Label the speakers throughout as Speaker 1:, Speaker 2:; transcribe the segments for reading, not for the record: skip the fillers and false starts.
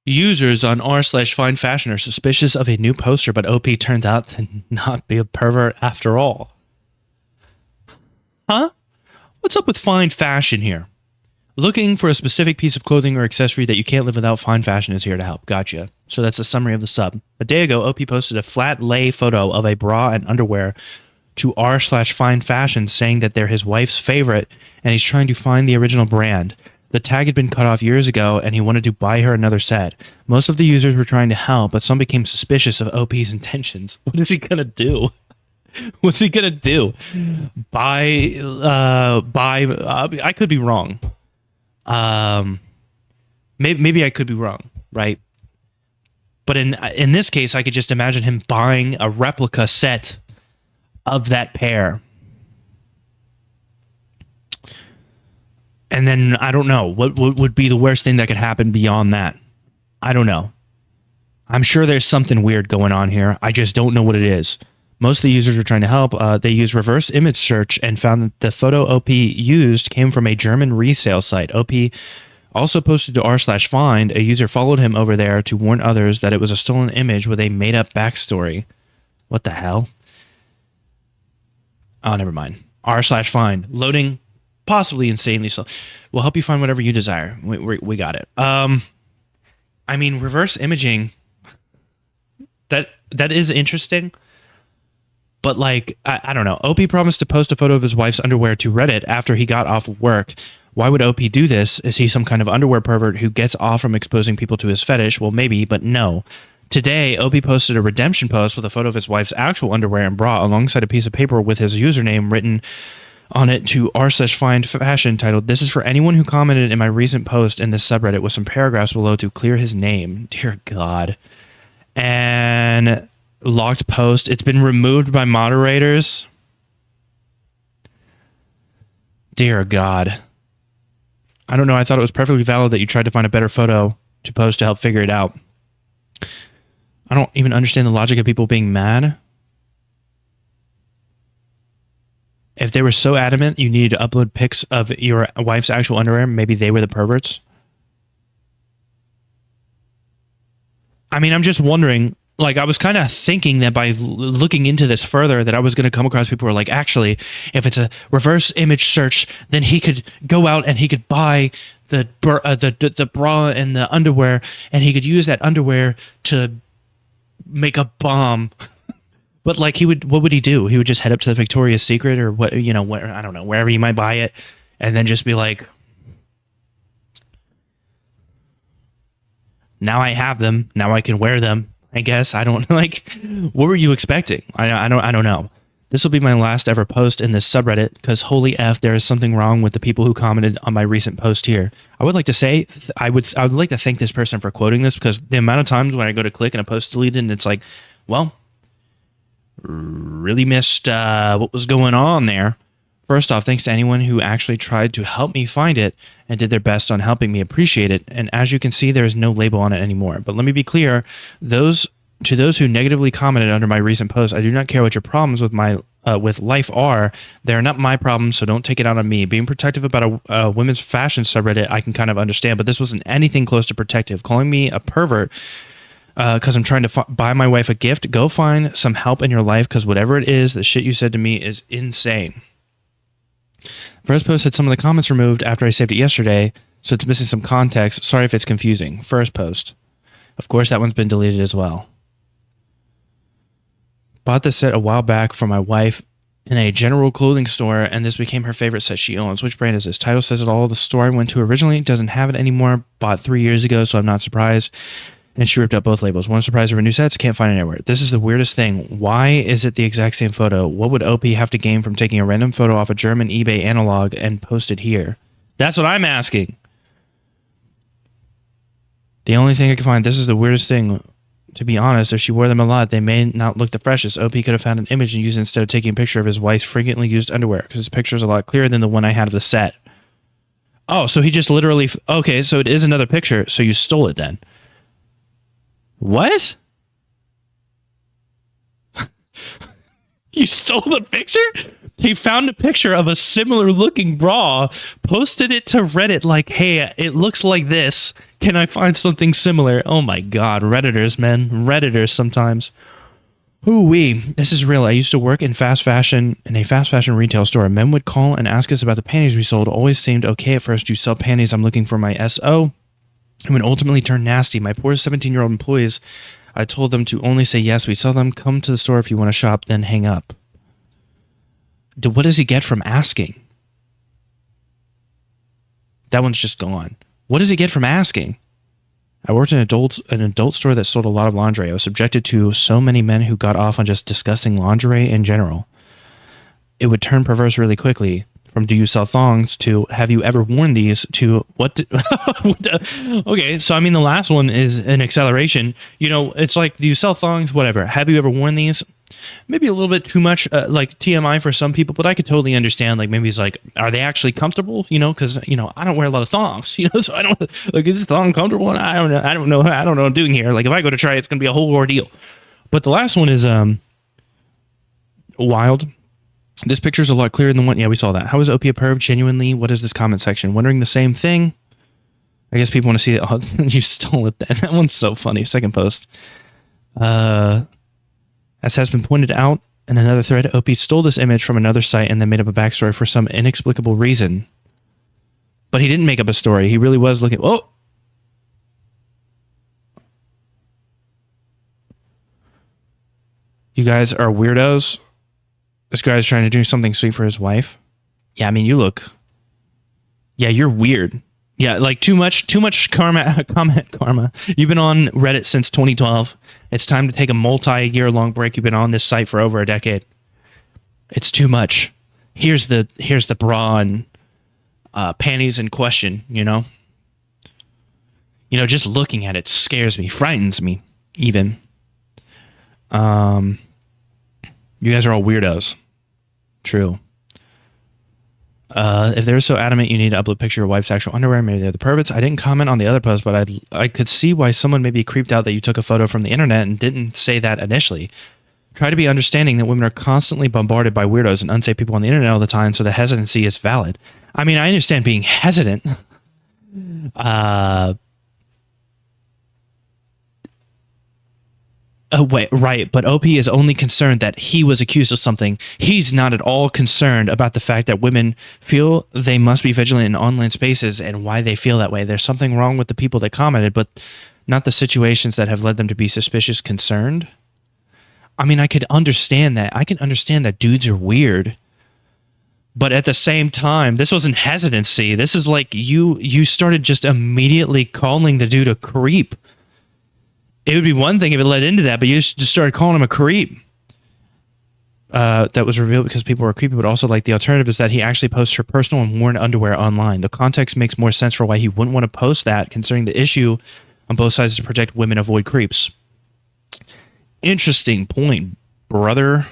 Speaker 1: Users on r/findfashion are suspicious of a new poster, but OP turned out to not be a pervert after all. Huh? What's up with Find Fashion here? Looking for a specific piece of clothing or accessory that you can't live without, Find Fashion is here to help. Gotcha. So that's a summary of the sub. A day ago, OP posted a flat lay photo of a bra and underwear to r/Find Fashion, saying that they're his wife's favorite and he's trying to find the original brand. The tag had been cut off years ago and he wanted to buy her another set. Most of the users were trying to help, but some became suspicious of OP's intentions. What is he gonna do? What's he gonna do? Buy, I could be wrong. Maybe I could be wrong, right? But in this case, I could just imagine him buying a replica set of that pair. And then, I don't know, what would be the worst thing that could happen beyond that? I don't know. I'm sure there's something weird going on here. I just don't know what it is. Most of the users were trying to help. They used reverse image search and found that the photo OP used came from a German resale site. OP also posted to r/find. A user followed him over there to warn others that it was a stolen image with a made-up backstory. What the hell? Oh, never mind. r/find. Loading, possibly insanely slow. We'll help you find whatever you desire. We got it. I mean, reverse imaging, that is interesting. But, like, I don't know. OP promised to post a photo of his wife's underwear to Reddit after he got off of work. Why would OP do this? Is he some kind of underwear pervert who gets off from exposing people to his fetish? Well, maybe, but no. Today, OP posted a redemption post with a photo of his wife's actual underwear and bra alongside a piece of paper with his username written on it to r/findfashion titled, "This is for anyone who commented in my recent post in this subreddit," with some paragraphs below to clear his name. Dear God. And locked post. It's been removed by moderators. Dear God. I don't know. I thought it was perfectly valid that you tried to find a better photo to post to help figure it out. I don't even understand the logic of people being mad. If they were so adamant you needed to upload pics of your wife's actual underwear, maybe they were the perverts. I mean, I'm just wondering, like, I was kind of thinking that by looking into this further that I was going to come across people who are like, actually, if it's a reverse image search, then he could go out and he could buy the bra and the underwear, and he could use that underwear to make a bomb. But, like, what would he do? He would just head up to the Victoria's Secret or what, you know, where, I don't know, wherever he might buy it, and then just be like, now I have them. Now I can wear them. I guess. I don't, like, what were you expecting? I don't know. This will be my last ever post in this subreddit because holy F, there is something wrong with the people who commented on my recent post here. I would like to say, I would like to thank this person for quoting this, because the amount of times when I go to click and a post deleted and it's like, well, really missed what was going on there. First off, thanks to anyone who actually tried to help me find it and did their best on helping me appreciate it. And as you can see, there is no label on it anymore. But let me be clear, to those who negatively commented under my recent post, I do not care what your problems with my with life are. They are not my problems, so don't take it out on me. Being protective about a women's fashion subreddit, I can kind of understand, but this wasn't anything close to protective. Calling me a pervert because I'm trying to buy my wife a gift, go find some help in your life, because whatever it is, the shit you said to me is insane. First post had some of the comments removed after I saved it yesterday, so it's missing some context. Sorry if it's confusing. First post. Of course, that one's been deleted as well. Bought this set a while back for my wife in a general clothing store, and this became her favorite set she owns. Which brand is this? Title says it all. The store I went to originally doesn't have it anymore. Bought 3 years ago, so I'm not surprised. And she ripped up both labels. One surprise over new sets, can't find it anywhere. This is the weirdest thing. Why is it the exact same photo? What would OP have to gain from taking a random photo off a German eBay analog and post it here? That's what I'm asking. The only thing I can find, this is the weirdest thing. To be honest, if she wore them a lot, they may not look the freshest. OP could have found an image and used it instead of taking a picture of his wife's frequently used underwear, because his picture is a lot clearer than the one I had of the set. Oh, so he just literally... Okay, so it is another picture, so you stole it then. What? You stole the picture? He found a picture of a similar looking bra, posted it to Reddit like, hey, it looks like this. Can I find something similar? Oh my God, Redditors, man. Redditors sometimes. Ooh-wee, this is real. I used to work in a fast fashion retail store. Men would call and ask us about the panties we sold. Always seemed okay at first. You sell panties? I'm looking for my SO. And would ultimately turn nasty. My poor 17-year-old employees, I told them to only say yes. We sell them. Come to the store if you want to shop, then hang up. What does he get from asking? That one's just gone. What does he get from asking? I worked in an adult store that sold a lot of lingerie. I was subjected to so many men who got off on just discussing lingerie in general. It would turn perverse really quickly. From do you sell thongs to have you ever worn these to what? Okay, so I mean the last one is an acceleration. You know, it's like, do you sell thongs? Whatever. Have you ever worn these? Maybe a little bit too much, like TMI for some people, but I could totally understand. Like maybe it's like, are they actually comfortable? You know, because you know I don't wear a lot of thongs. You know, so I don't like, is this thong comfortable? I don't know. I don't know what I'm doing here. Like if I go to try it, it's gonna be a whole ordeal. But the last one is wild. This picture is a lot clearer than the one. Yeah, we saw that. How is OP a perv? Genuinely, what is this comment section? Wondering the same thing. I guess people want to see it. Oh, you stole it then. That one's so funny. Second post. As has been pointed out in another thread, OP stole this image from another site and then made up a backstory for some inexplicable reason. But he didn't make up a story. He really was looking. Oh! You guys are weirdos. This guy's trying to do something sweet for his wife. Yeah, I mean, you look. Yeah, you're weird. Yeah, like too much comment karma. You've been on Reddit since 2012. It's time to take a multi-year long break. You've been on this site for over a decade. It's too much. Here's the bra and panties in question, you know? You know, just looking at it scares me, frightens me, even. You guys are all weirdos. True. If they're so adamant you need to upload a picture of your wife's actual underwear, maybe they're the perverts. I didn't comment on the other post, but I could see why someone may be creeped out that you took a photo from the internet and didn't say that initially. Try to be understanding that women are constantly bombarded by weirdos and unsafe people on the internet all the time, so the hesitancy is valid. I mean, I understand being hesitant. Oh, wait, right, but OP is only concerned that he was accused of something. He's not at all concerned about the fact that women feel they must be vigilant in online spaces and why they feel that way. There's something wrong with the people that commented, but not the situations that have led them to be suspicious concerned. I mean, I could understand that. I can understand that dudes are weird. But at the same time, this wasn't hesitancy. This is like you started just immediately calling the dude a creep. It would be one thing if it led into that, but you just started calling him a creep. That was revealed because people were creepy, but also like the alternative is that he actually posts her personal and worn underwear online. The context makes more sense for why he wouldn't want to post that, considering the issue on both sides to protect women avoid creeps. Interesting point, brother.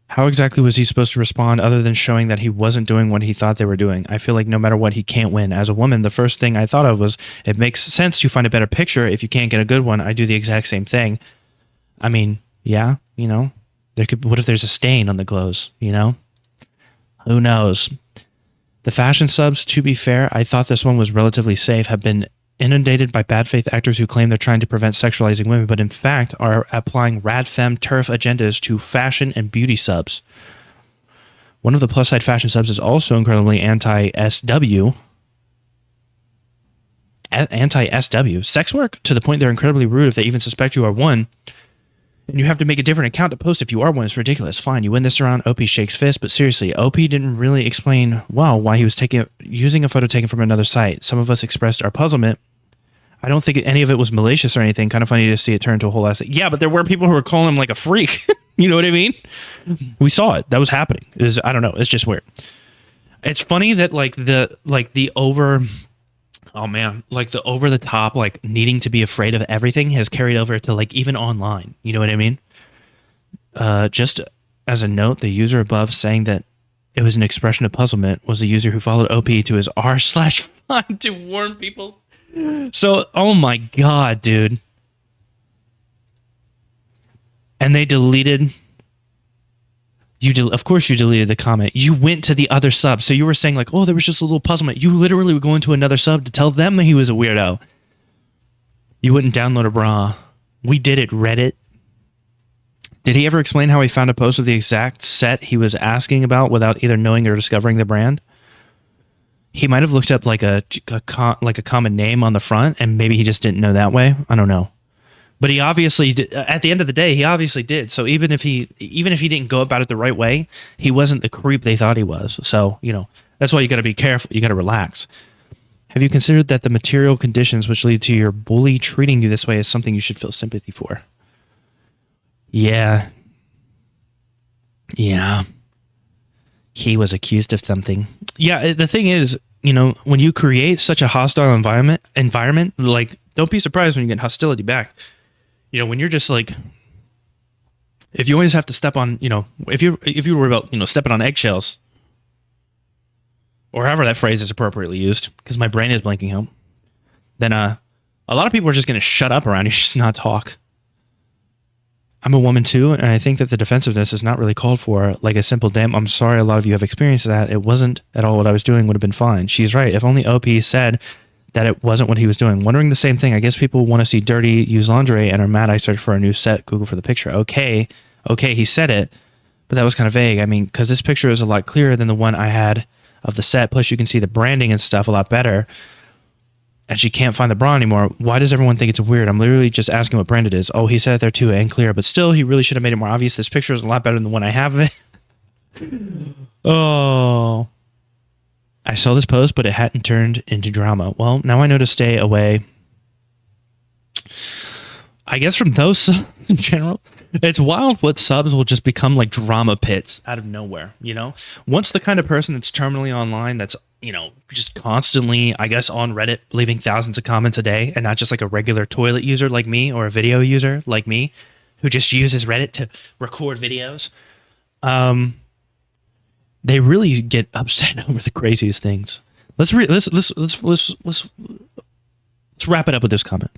Speaker 1: How exactly was he supposed to respond other than showing that he wasn't doing what he thought they were doing? I feel like no matter what, he can't win. As a woman, the first thing I thought of was, it makes sense to find a better picture. If you can't get a good one, I do the exact same thing. I mean, yeah, you know, what if there's a stain on the clothes, you know? Who knows? The fashion subs, to be fair, I thought this one was relatively safe, have been inundated by bad faith actors who claim they're trying to prevent sexualizing women, but in fact are applying rad femme turf agendas to fashion and beauty subs. One of the plus side fashion subs is also incredibly anti-SW. Anti-SW. Sex work? To the point they're incredibly rude if they even suspect you are one. And you have to make a different account to post if you are one. It's ridiculous. Fine, you win this around. OP shakes fist, but seriously, OP didn't really explain well why he was using a photo taken from another site. Some of us expressed our puzzlement. I don't think any of it was malicious or anything. Kind of funny to see it turn to a whole ass. Yeah, but there were people who were calling him like a freak. You know what I mean? We saw it. That was happening. I don't know. It's just weird. It's funny that the over the top, like needing to be afraid of everything has carried over to like even online. You know what I mean? Just as a note, the user above saying that it was an expression of puzzlement was a user who followed OP to his r/find to warn people. So, oh my God, dude. And they deleted Of course you deleted the comment. You went to the other sub. So you were saying like, oh, there was just a little puzzlement. You literally would go into another sub to tell them that he was a weirdo. You wouldn't download a bra. We did it, Reddit. Did he ever explain how he found a post with the exact set he was asking about without either knowing or discovering the brand? He might have looked up like a common name on the front, and maybe he just didn't know that way. I don't know. But he obviously did. At the end of the day, he obviously did. So even if he didn't go about it the right way, he wasn't the creep they thought he was. So, that's why you got to be careful. You got to relax. Have you considered that the material conditions which lead to your bully treating you this way is something you should feel sympathy for? Yeah. He was accused of something. Yeah, the thing is, when you create such a hostile environment, like, don't be surprised when you get hostility back. When you're just like, if you always have to step on, if you worry about, stepping on eggshells, or however that phrase is appropriately used, because my brain is blanking out, then a lot of people are just going to shut up around you, just not talk. I'm a woman too, and I think that the defensiveness is not really called for. Like a simple damn, I'm sorry, a lot of you have experienced that. It wasn't at all what I was doing would have been fine. She's right. If only OP said that it wasn't what he was doing. Wondering the same thing. I guess people want to see dirty, used lingerie and are mad I searched for a new set, Google for the picture. Okay, he said it, but that was kind of vague. I mean, because this picture is a lot clearer than the one I had of the set. Plus, you can see the branding and stuff a lot better. And she can't find the bra anymore. Why does everyone think it's weird? I'm literally just asking what brand it is. Oh, he said it there too and clear, but still, he really should have made it more obvious. This picture is a lot better than the one I have of it. Oh. I saw this post, but it hadn't turned into drama. Well, now I know to stay away. I guess from those in general, it's wild what subs will just become like drama pits out of nowhere, Once the kind of person that's terminally online, that's, just constantly, I guess, on Reddit, leaving thousands of comments a day, and not just like a regular toilet user like me or a video user like me, who just uses Reddit to record videos. They really get upset over the craziest things. Let's wrap it up with this comment.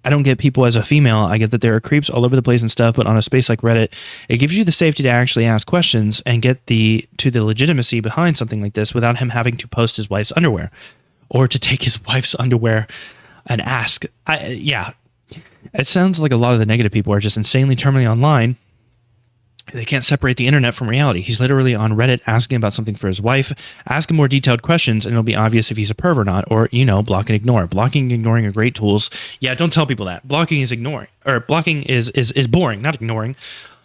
Speaker 1: I don't get people as a female. I get that there are creeps all over the place and stuff, but on a space like Reddit, it gives you the safety to actually ask questions and get to the legitimacy behind something like this without him having to post his wife's underwear or to take his wife's underwear and ask. It sounds like a lot of the negative people are just insanely terminally online. They can't separate the internet from reality. He's literally on Reddit asking about something for his wife. Ask him more detailed questions, and it'll be obvious if he's a perv or not. Or, block and ignore. Blocking and ignoring are great tools. Yeah, don't tell people that. Blocking is ignoring. Or blocking is boring, not ignoring.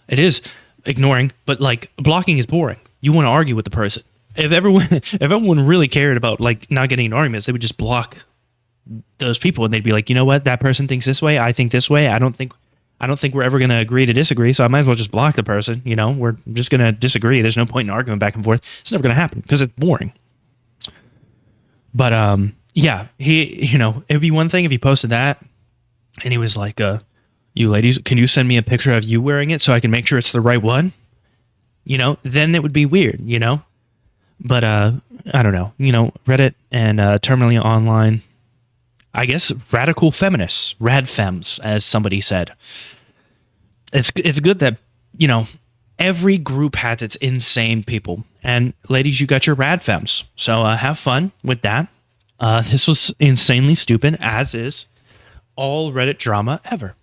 Speaker 1: It is ignoring, but, like, blocking is boring. You want to argue with the person. If everyone really cared about, like, not getting in arguments, they would just block those people, and they'd be like, you know what? That person thinks this way. I think this way. I don't think we're ever going to agree to disagree, so I might as well just block the person. We're just going to disagree. There's no point in arguing back and forth. It's never going to happen because it's boring. But, it'd be one thing if he posted that and he was like, you ladies, can you send me a picture of you wearing it so I can make sure it's the right one? Then it would be weird, But, I don't know. Reddit and terminally online, I guess radical feminists, rad femmes, as somebody said. It's good that, every group has its insane people. And ladies, you got your rad femmes. So have fun with that. This was insanely stupid, as is all Reddit drama ever.